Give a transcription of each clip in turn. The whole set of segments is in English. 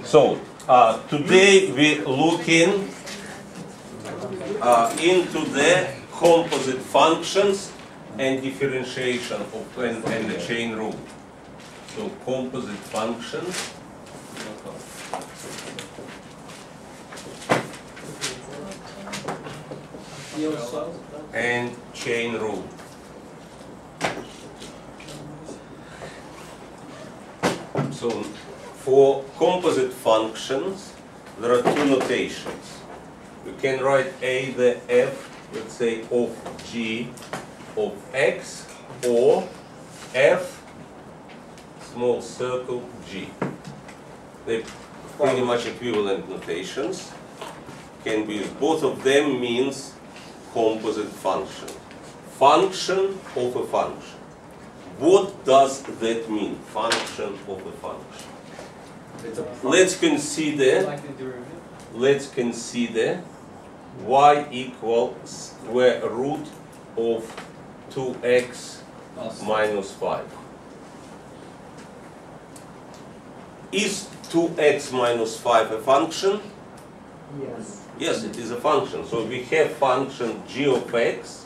So today we're looking into the composite functions and differentiation of and the chain rule. So composite functions and chain rule. So for composite functions, there are two notations. You can write either f, let's say, of g of x, or f small circle g. They're pretty much equivalent notations. Can be used. Both of them means composite function. Function of a function. What does that mean? Function of a function. Let's consider y equal square root of 2x minus 5. Is 2x minus 5 a function? Yes. Yes, it is a function. So we have function g of x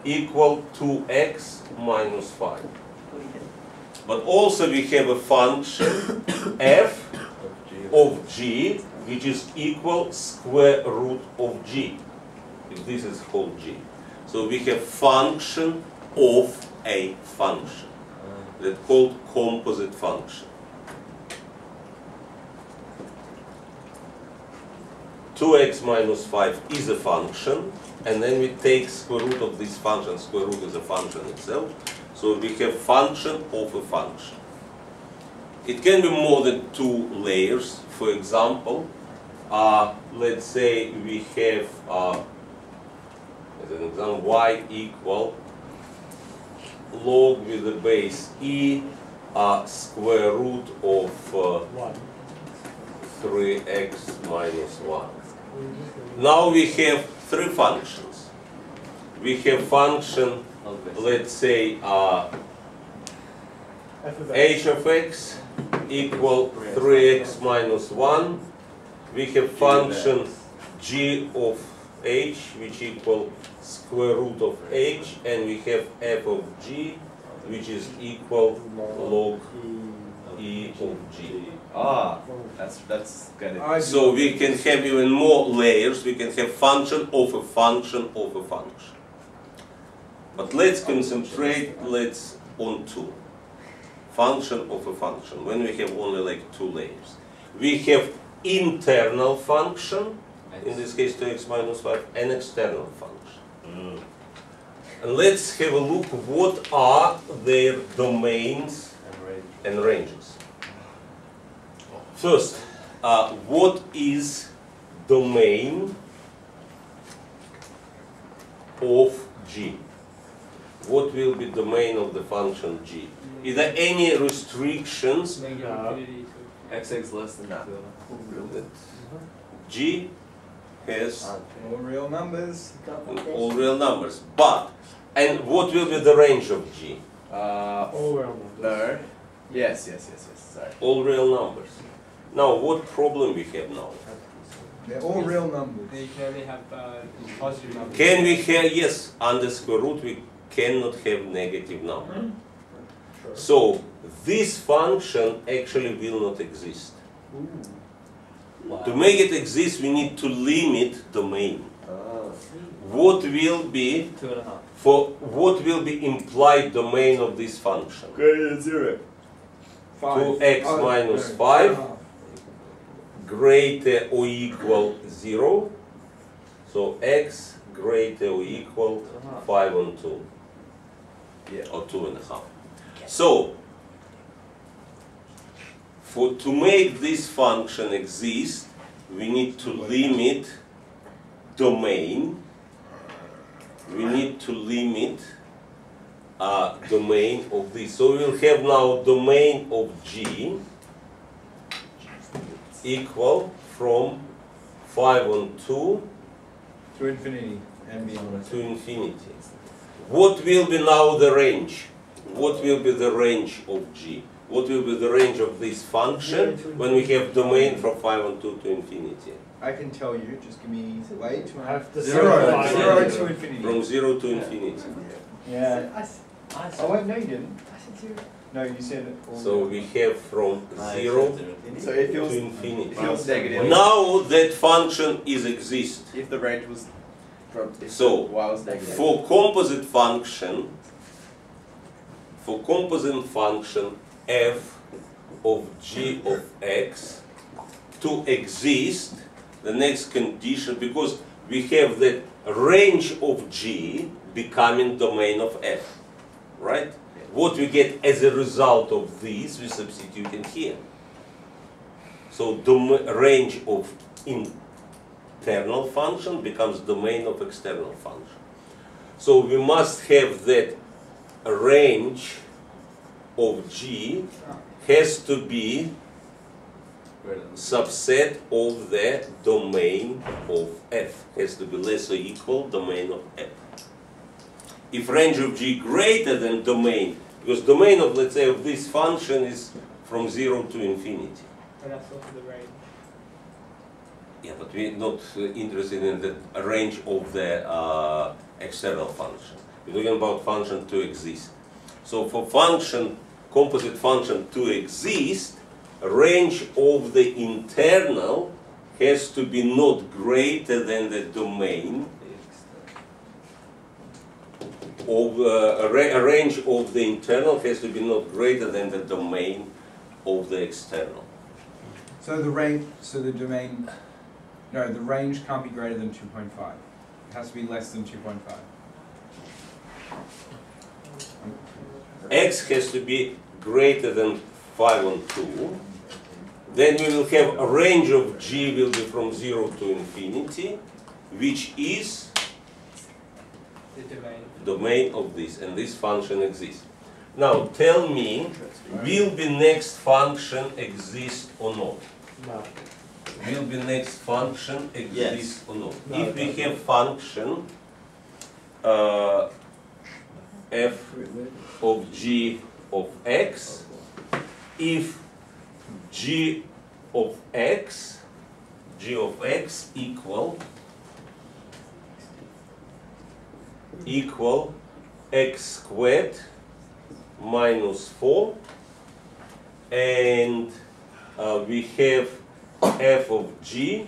equal 2x minus 5. But also we have a function f of g which is equal square root of g, if this is whole g. So we have function of a function that's called composite function. 2x minus 5 is a function, and then we take square root of this function. Square root is a function itself. So we have function of a function. It can be more than 2 layers. For example, let's say we have, as an example, y equal log with the base e square root of 3x minus 1. Now we have 3 functions. We have function, let's say, h of x equal 3x minus 1. We have function g of h which equal square root of h, and we have f of g which is equal log e of g. That's good. So we can have even more layers. We can have function of a function of a function. But let's concentrate on 2. Function of a function, when we have only like 2 layers. We have internal function, in this case 2x minus 5, and external function. And let's have a look what are their domains and ranges. First, what is domain of g? What will be domain of the function g? Is there any restrictions? X less than that. G has All real numbers. all real numbers. But, and what will be the range of g? Third. Yes. Sorry. All real numbers. Now, what problem we have now? They're all real numbers. They can only have positive numbers. Can we have, yes, under square root we cannot have negative number. So, this function actually will not exist. To make it exist, we need to limit domain. What will be 2.5. what will be implied domain of this function? Greater than 0. 2x minus 5 greater or equal 0. So x greater or equal 5 on 2. Yeah. Or 2.5. So, to make this function exist, we need to limit domain. We need to limit domain of this. So we will have now domain of g equal from 5 on 2 To infinity and beyond. to infinity. What will be now the range? What will be the range of g? What will be the range of this function when we have domain from phi 1, 2 to infinity? I can tell you, just give me, wait. Have to Zero simplify it. to infinity. From 0 to infinity. Yeah. I Oh wait, no you didn't. said zero. No, you said it. all So wrong. we have from 0 So it to feels, infinity. it feels negative. Now that function is exist. If the range was from, if So, y was negative. For composite function f of g of x to exist, the next condition, because we have the range of g becoming domain of f, right? What we get as a result of this, we substitute in here. So range of internal function becomes domain of external function. So we must have that range of g has to be subset of the domain of f, has to be less or equal domain of f. If range of g greater than domain, because domain of, let's say, of this function is from 0 to infinity. And that's also the range. Yeah, but we're not interested in the range of the external function. We're talking about function to exist. So for function, composite function to exist, range of the internal has to be not greater than the domain of a range of the internal has to be not greater than the domain of the external. So the range, so the domain, no, the range can't be greater than 2.5. It has to be less than 2.5. X has to be greater than phi 1, 2. Then we will have a range of g will be from 0 to infinity, which is The domain. domain of this, and this function exists. Now tell me, will the next function exist or not? No. Will the next function exist or not? No, If it we doesn't. have function f of g of x, if g of x equal x squared minus 4, and we have f of g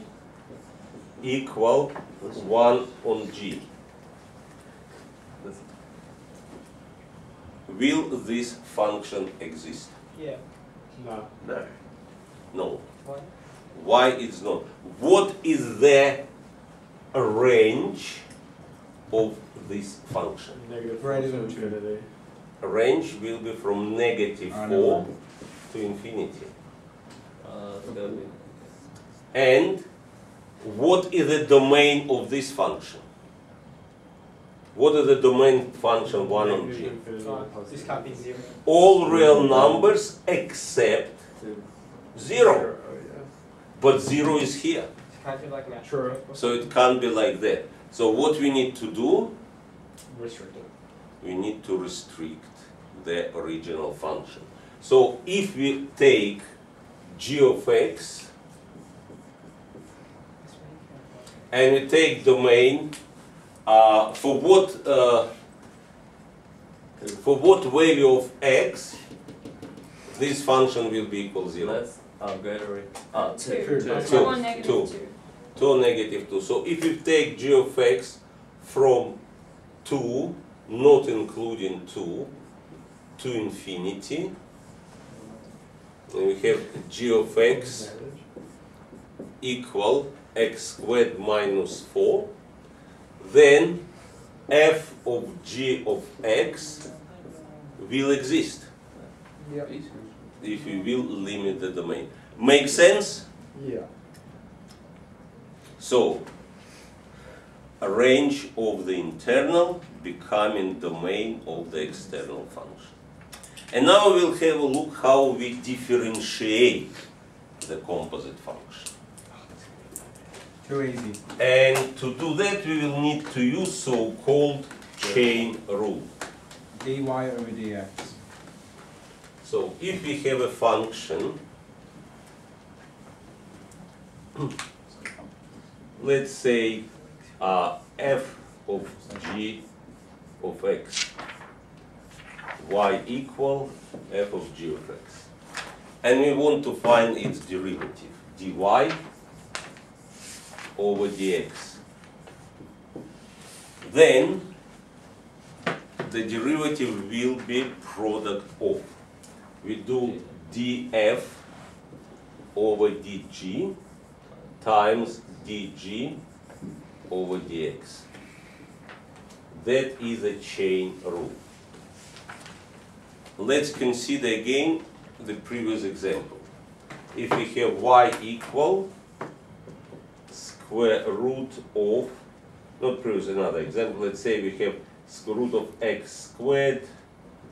equal 1 on g. Will this function exist? Yeah. No. No. No. Why? Why it's not? What is the range of this function? Negative Greater than 2. infinity. A range will be from negative I 4 know. to infinity. And what is the domain of this function? What is the domain function 1 on g? This can't be zero. All real numbers except 0. But 0 is here. It can't be like that. True. So it can't be like that. So what we need to do, Restricted. we need to restrict the original function. So if we take g of x and we take domain for what value of x this function will be equal 0. Greater. Two. Two. One negative Two. 2. 2 or negative 2. So if you take g of x from 2, not including 2, to infinity, then we have g of x equal x squared minus 4, then f of g of x will exist Yep. if we will limit the domain. Make sense? Yeah. So, a range of the internal becoming domain of the external function. And now we'll have a look how we differentiate the composite function. Too easy. And to do that we will need to use so-called chain rule. dy over dx. So if we have a function, let's say f of g of x, y equal f of g of x. And we want to find its derivative, dy over dx. Then the derivative will be product of. We do df over dg times dg over dx. That is a chain rule. Let's consider again the previous example. If we have y equal square root of, not previous, another example, let's say we have square root of x squared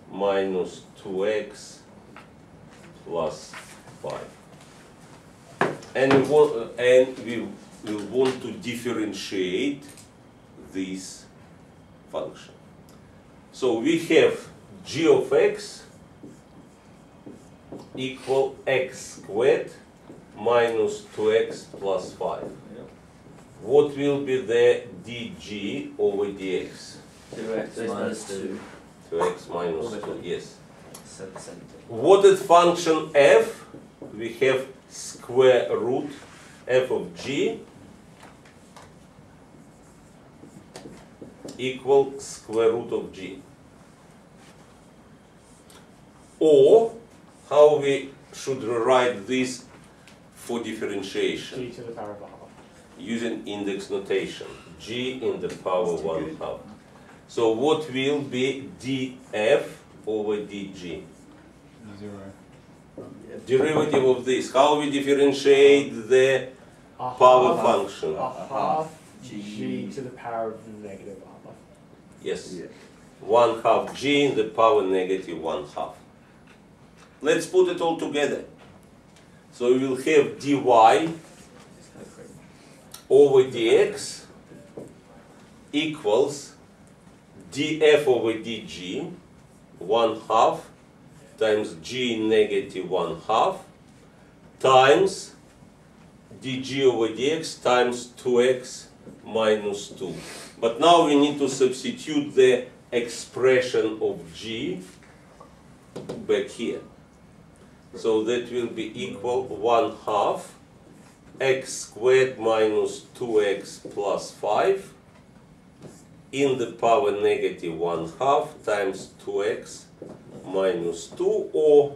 minus 2x plus 5. And we will want to differentiate this function. So we have g of x equal x squared minus 2x plus 5. What will be the dg over dx? 2x minus 2. 2x minus 2, yes. 7. What is function f? We have square root f of g equal square root of g. Or how we should rewrite this for differentiation? G to the power of a half. Using index notation, g in the power 1/2. So what will be df over dg? 0. Derivative of this. How we differentiate the A power half, function? A half G. g to the power of negative a half. Yes. Yeah. 1/2 g in the power negative 1/2. Let's put it all together. So we will have dy over dx equals df over dg 1/2 times g negative 1/2 times dg over dx times 2x minus 2. But now we need to substitute the expression of g back here. So that will be equal 1/2 x squared minus 2x plus 5 in the power negative 1/2 times 2x minus 2, or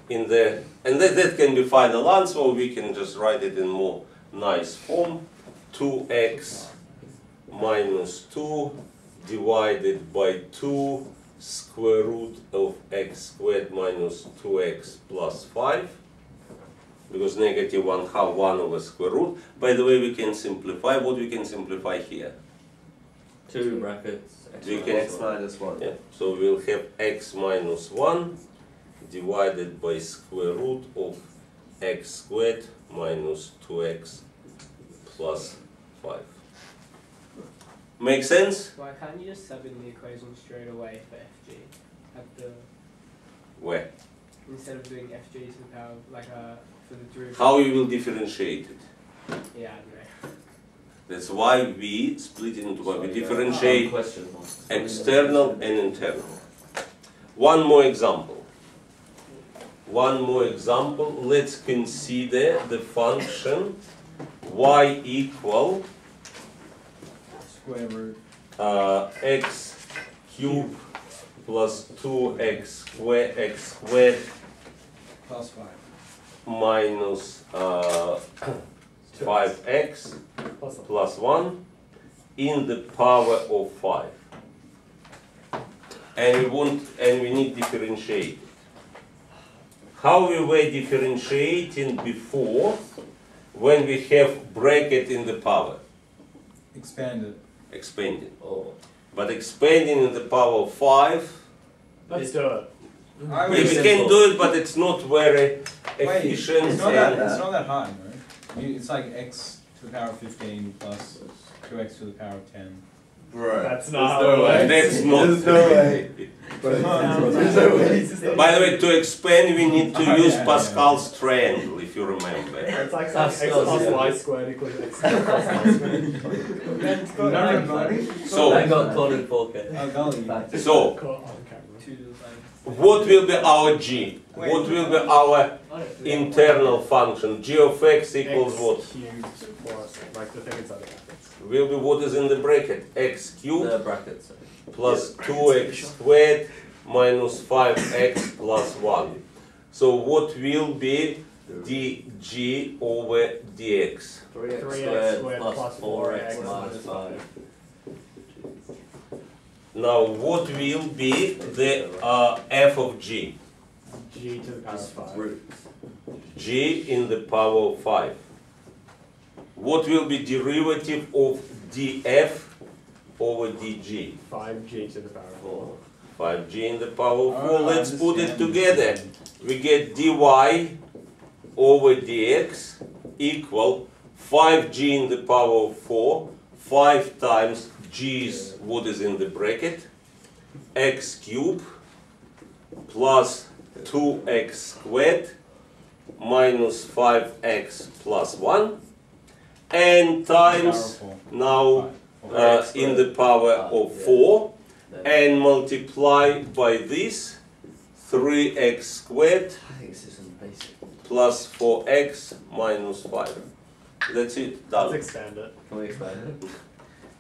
in the, and that can be final answer, or we can just write it in more nice form, 2x minus 2 divided by 2 square root of x squared minus 2x plus 5, because negative 1/2 1 over square root. By the way, we can simplify. What we can simplify here? 2 brackets. We can, X minus 1. yeah, so we'll have x minus 1 divided by square root of x squared minus 2x plus 5. Make sense? Why can't you just sub in the equation straight away for fg at the Where? instead of doing fg to the power like for the derivative? How you will differentiate it? Yeah, I don't know. That's why we split it into what we Sorry, differentiate question. external and internal. One more example. One more example. Let's consider the function y equal Square root. x cubed plus 2x squared Plus 5. minus 5x plus 1 in the power of 5. And we need differentiate. How we were differentiating before when we have bracket in the power? Expanded. Expanded. Oh. But expanding in the power of 5, Let's do it. I we would can simple. do it, but it's not very Wait, efficient. it's not that, and- it's not that hard, right? It's like x to the power of 15 plus 2x to the power of 10. Bro. That's not how There's it no way. works. That's not. There's no way. There's no way. By the way, to expand, we need to use Yeah, Pascal's triangle, if you remember. It's like That's x not plus it. y squared equals x plus y squared. That's got So- I got caught in 4K. Oh, golly. So, caught on camera. what will be our g? What will be our internal function? G of x equals what? X cubed plus, like the thing inside the brackets. Will be what is in the bracket? X cubed The brackets. plus 2x squared minus 5x plus 1. So what will be dg over dx? 3x 3x squared squared plus plus 4x 4x minus 5. Now what will be the f of g? G to the power of 5. Roots. G in the power of 5. What will be derivative of df over dg? 5g to the power of 4. 5g in the power of 4. Oh, I Let's put it understand. together. We get dy over dx equal 5g in the power of 4, 5 times g is what is in the bracket, x cubed plus 2x squared minus 5x plus 1, and times now in the power of 4, and multiply by this 3x squared I think this is basic. plus 4x minus 5. That's it, Let's done. expand it. Can we expand it?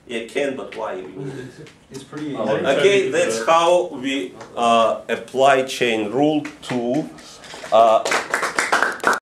You can, but why we need it? It's pretty Oh, easy. Okay, that's how we apply chain rule to